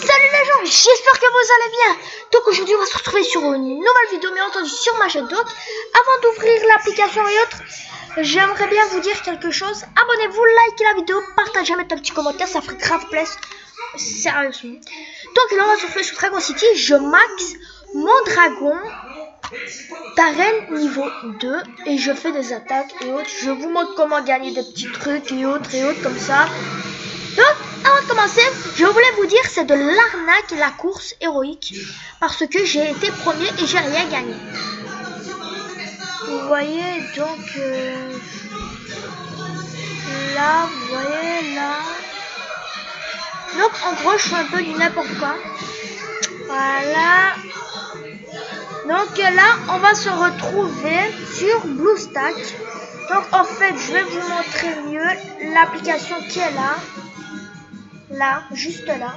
Salut les gens, j'espère que vous allez bien. Donc aujourd'hui on va se retrouver sur une nouvelle vidéo, bien entendu sur ma chaîne. Donc avant d'ouvrir l'application et autres, j'aimerais bien vous dire quelque chose. Abonnez-vous, likez la vidéo, partagez, mettez un petit commentaire, ça ferait grave plaisir. Sérieusement. Donc là on va se retrouver sur Dragon City. Je max mon dragon d'arène niveau 2 et je fais des attaques et autres. Je vous montre comment gagner des petits trucs et autres comme ça. Donc, avant de commencer, je voulais vous dire, c'est de l'arnaque la course héroïque. Parce que j'ai été premier et j'ai rien gagné. Vous voyez, donc, là, vous voyez, là. Donc, en gros, je fais un peu du n'importe quoi. Voilà. Donc là, on va se retrouver sur BlueStack. Donc, en fait, je vais vous montrer mieux l'application qui est là. Là, juste là.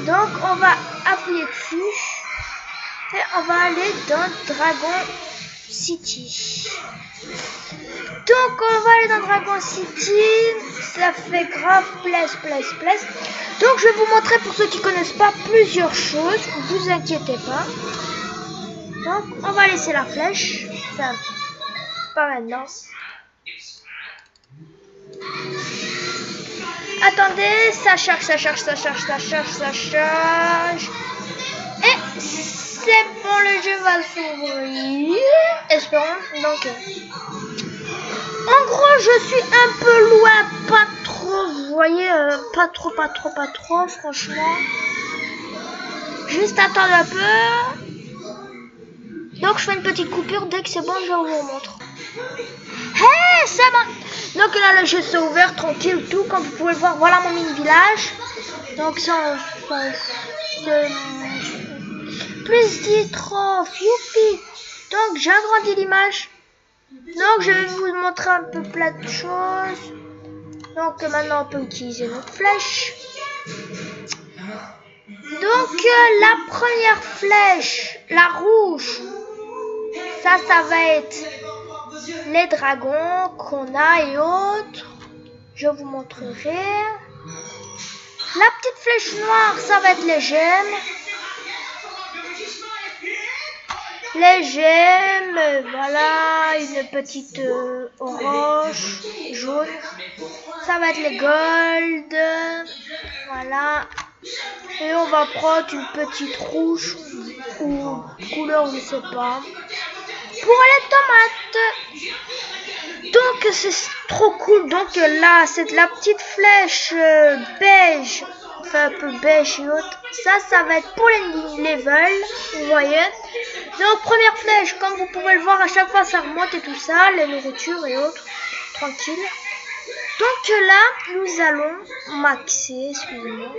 Donc on va appuyer dessus et on va aller dans Dragon City. Donc on va aller dans Dragon City. Ça fait grave place. Donc je vais vous montrer pour ceux qui connaissent pas plusieurs choses. Vous inquiétez pas. Donc on va laisser la flèche. Enfin, pas maintenant. Attendez, ça charge. Et c'est bon, le jeu va s'ouvrir. Espérons. Donc, en gros, je suis un peu loin, pas trop. Vous voyez, pas trop, franchement. Juste attendre un peu. Donc, je fais une petite coupure. Dès que c'est bon, je vous montre. Hey, c'est bon. Donc là, le jeu s'est ouvert, tranquille, tout. Comme vous pouvez le voir, voilà mon mini-village. Donc ça plus 10 trophes, youpi. Donc j'ai agrandi l'image. Donc je vais vous montrer un peu plein de choses. Donc maintenant on peut utiliser notre flèche. Donc la première flèche, la rouge, ça va être les dragons qu'on a et autres. Je vous montrerai. La petite flèche noire, ça va être les gemmes. Les gemmes, voilà, une petite orange, jaune. Ça va être les gold. Voilà. Et on va prendre une petite rouge ou couleur, je sais pas. Pour les tomates. Donc c'est trop cool. Donc là c'est la petite flèche beige, enfin un peu beige et autres. Ça va être pour les levels, vous voyez. Donc première flèche, comme vous pouvez le voir, à chaque fois ça remonte et tout ça, les nourritures et autres, tranquille. Donc là nous allons maxer, excusez-moi.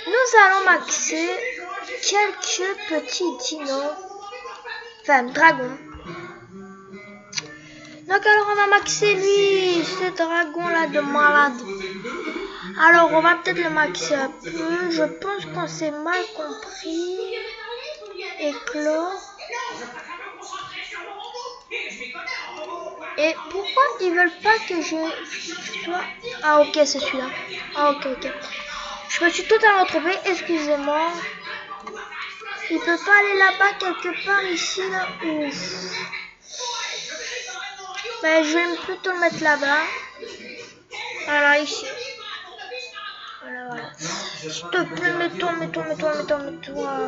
Nous allons maxer quelques petits dinos, enfin dragons. Donc alors on va maxer lui, ce dragon là de malade. Alors on va peut-être le maxer un peu. Je pense qu'on s'est mal compris. Éclore. Et pourquoi ils veulent pas que je sois... Ah ok, c'est celui-là. Ah ok. Je me suis totalement trompée, excusez-moi. Il peut pas aller là-bas quelque part ici là. Ouf. Ben, je vais plutôt le mettre là-bas. Voilà, ici. Voilà. S'il te plaît, mets-toi.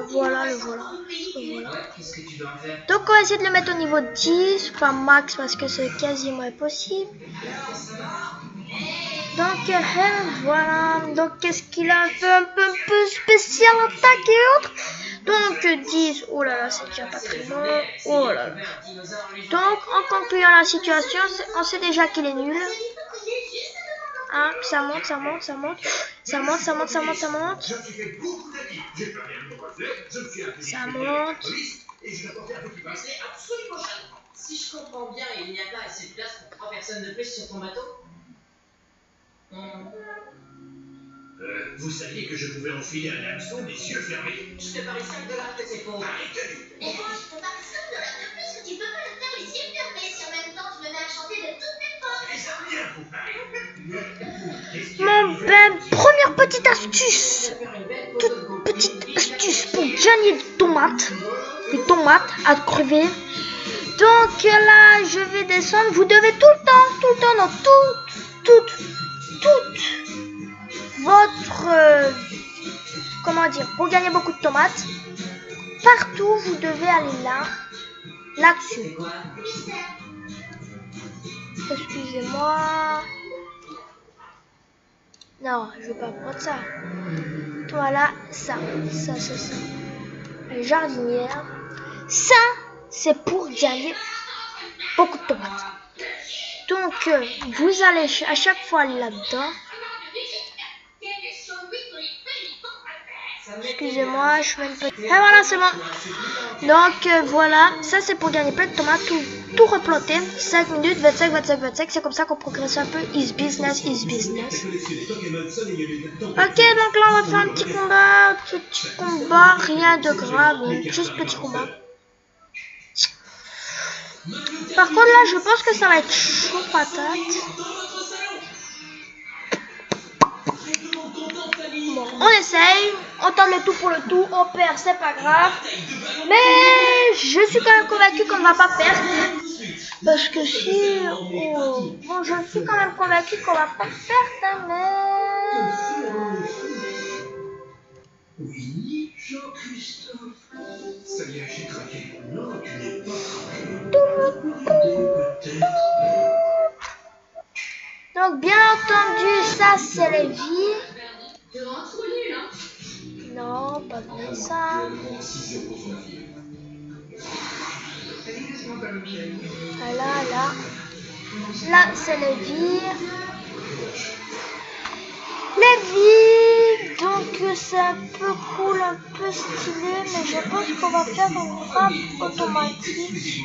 Voilà, le voilà. Donc, on va essayer de le mettre au niveau 10, enfin max, parce que c'est quasiment impossible. Donc, voilà. Donc, qu'est-ce qu'il a fait un peu spécial, attaque et autres. Donc, 10. Oh là là, c'est déjà pas très bon. Oh là là. Donc, en concluant la situation, on sait déjà qu'il est nul. Hein, ça monte. Ça monte. Si je comprends bien, il n'y a pas assez de place pour 3 personnes de plus sur ton bateau. Vous saviez que je pouvais enfiler un hameçon les yeux fermés? Je te parie $5 que c'est faux. Arrêtez! Et moi, je te parie $5 de plus que tu peux pas le faire les yeux fermés si en même temps tu me mets à chanter de toutes mes forces. Mais ça revient, vous parlez. Première petite astuce. Toute petite astuce pour gagner des tomates. Des tomates à crever. Donc là, je vais descendre. Vous devez tout le temps, dans toute votre... comment dire, pour gagner beaucoup de tomates. Partout, vous devez aller là-dessus. Excusez-moi. Non, je veux pas prendre ça. Voilà, ça. Les jardinières. Ça, c'est pour gagner beaucoup de tomates. Donc, vous allez à chaque fois aller là-dedans. Excusez-moi, je fais une petite... Et voilà, c'est bon. Donc, voilà. Ça, c'est pour gagner plein de tomates. Tout replanter. 5 minutes, 25. C'est comme ça qu'on progresse un peu. Is business. Ok, donc là, on va faire un petit combat. Rien de grave. Juste petit combat. Par contre, là, je pense que ça va être chaud patate. Bon, on essaye, on tente le tout pour le tout, on perd, c'est pas grave. Mais je suis quand même convaincue qu'on ne va pas perdre. Parce que si... bon, je suis quand même convaincue qu'on va pas perdre, mais... Oui, Jean-Christophe. Ça y est, j'ai craqué. Non, tu n'es pas. Peut-être. Donc, bien entendu, ça, c'est les vies. Non, pas comme ça. Voilà, là, c'est les vies. Donc c'est un peu cool, un peu stylé, mais je pense qu'on va faire une frappe automatique.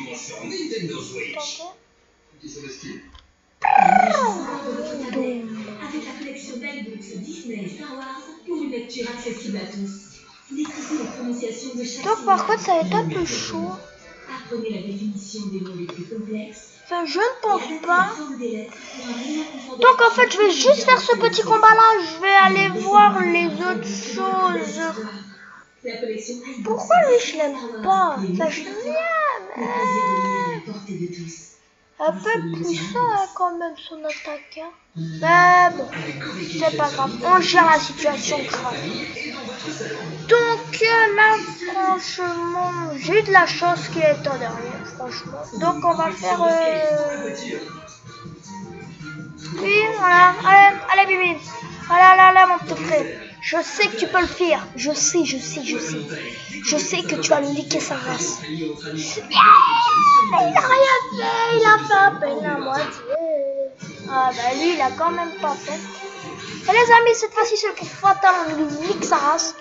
Avec la collection Bellbooks Disney Star Wars pour une lecture accessible à tous. Découvrez la prononciation de chaque Donc par contre ça va être un peu chaud. Apprenez la définition des mots les plus complexes. Enfin, je ne pense pas. Donc en fait je vais juste faire ce petit combat là. Je vais aller voir les autres choses. Pourquoi lui je l'aime pas? Enfin je l'aime bien, un peu puissant hein, quand même son attaque. Hein. Mais bon, c'est pas grave. On gère la situation grave. Donc là, franchement, j'ai eu de la chance qu'il est en derrière, franchement. Donc on va faire... Oui, voilà. Allez, Bibi. Allez, mon petit frère. Je sais que tu peux le faire. Je sais. Je sais que tu vas niquer sa race. Yeah, il a rien fait. Il a fait à peine la moitié. Ah bah lui, il a quand même pas fait. Et les amis, cette fois-ci, c'est pour Fatal. On lui nique sa race.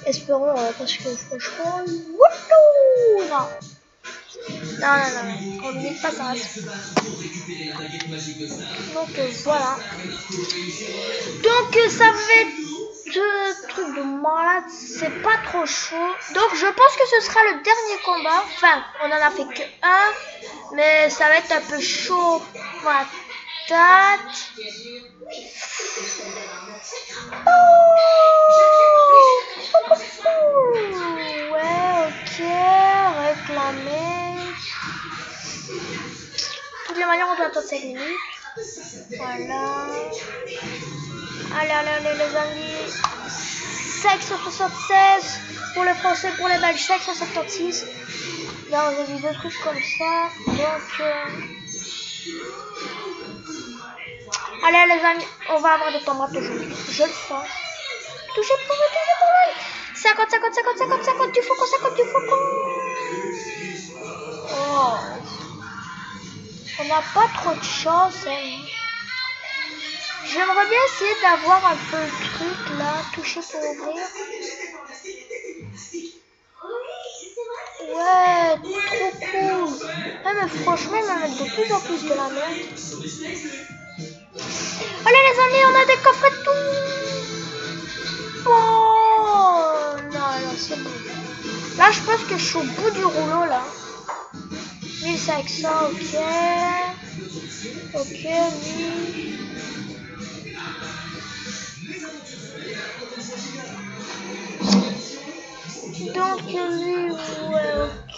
Espérons, parce que franchement... Wouhou, non, on ne nique pas sa race. Donc voilà. Donc ça va être truc de malade, c'est pas trop chaud. Donc je pense que ce sera le dernier combat. Enfin, on en a fait que un, mais ça va être un peu chaud patate. Ouais, ok, réclamer. De toutes les manières, on doit attendre 5 minutes. Voilà. Allez, les amis. 576 pour les Français, pour les Belges, 576. Là, on a vu deux trucs comme ça. Donc, allez, les amis, on va avoir des tomates aujourd'hui. Je le sens. Touché pour moi. 50, du faucon. Oh. On n'a pas trop de chance, hein. J'aimerais bien essayer d'avoir un peu le truc là, toucher pour ouvrir. Ouais, trop cool. Mais franchement, ils me mettent de plus en plus de la merde. Allez les amis, on a des coffrets de tout. Oh non, c'est bon. Là, je pense que je suis au bout du rouleau là. 1500, ok. Donc lui, ouais, ok.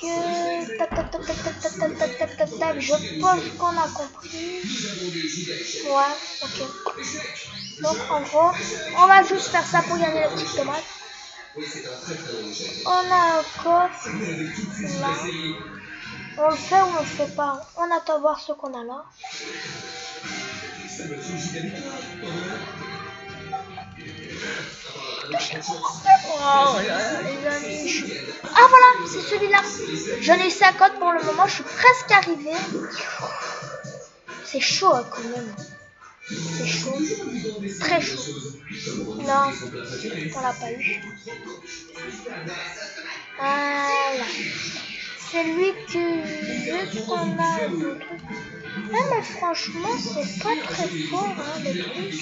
Tac, tac, tac, tac, tac, tac, tac, tac, tac, tac, tac. Je pense qu'on a compris. Ouais, ok. Donc en gros, on va juste faire ça pour gagner les petites tomates. On a un coffre là. On le fait ou on le fait pas? On attend voir ce qu'on a là. Oh là, les amis, ah voilà, c'est celui-là. J'en ai eu 50 pour le moment, je suis presque arrivé. C'est chaud hein, quand même. C'est chaud. Très chaud. Non, on l'a pas eu. Voilà. C'est lui que vu qu'on a le truc. Ah, mais franchement, c'est pas très fort hein, le truc.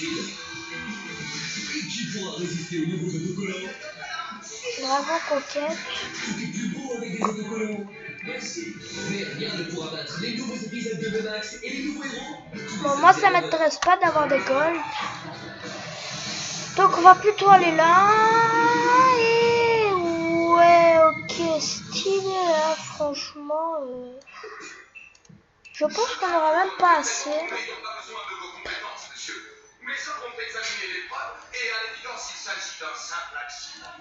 Dragon coquette. Bon, moi ça m'intéresse pas d'avoir des golds. Donc on va plutôt aller là. Et ouais, ok, stylé là, franchement. Je pense qu'on n'aura même pas assez. Mais ça, on peut examiner l'épreuve et à l'évidence, il s'agit d'un simple accident.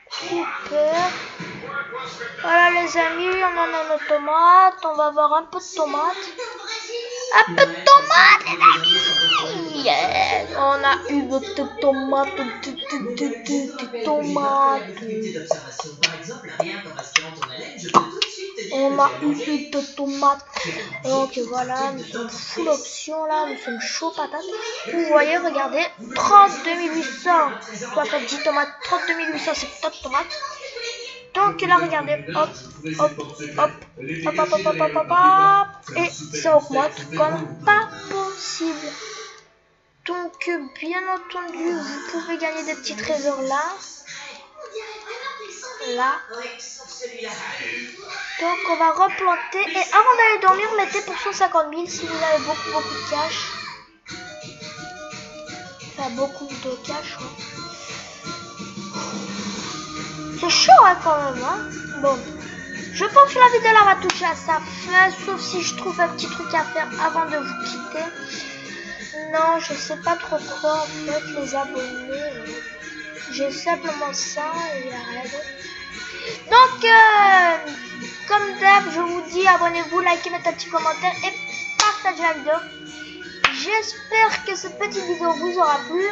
Super. Voilà les amis, on en a nos tomates. On va avoir un peu de tomates. Un peu de tomates les amis. Yes. On a eu de tomates. On a eu de tomates. Donc voilà, nous sommes full option là, nous sommes chaud patate. Vous voyez, regardez, 32 870 tomates, 32 870 tomates. Donc là, regardez, hop, hop, hop, hop, hop, hop, hop, hop, hop, hop, et ça augmente comme pas possible. Donc bien entendu, vous pouvez gagner des petits trésors là. Là. Donc on va replanter et avant d'aller dormir, mettez pour 150 000 si vous avez beaucoup de cash. Enfin beaucoup de cash. Ouais. C'est chaud hein, quand même. Hein. Bon, je pense que la vidéo là va toucher à sa fin, sauf si je trouve un petit truc à faire avant de vous quitter. Non, je sais pas trop quoi en fait, les abonnés. J'ai simplement ça et rien d'autre. Donc, comme d'hab, je vous dis, abonnez-vous, likez, mettez un petit commentaire et partagez la vidéo. J'espère que cette petite vidéo vous aura plu.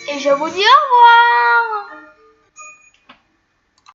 Et je vous dis au revoir.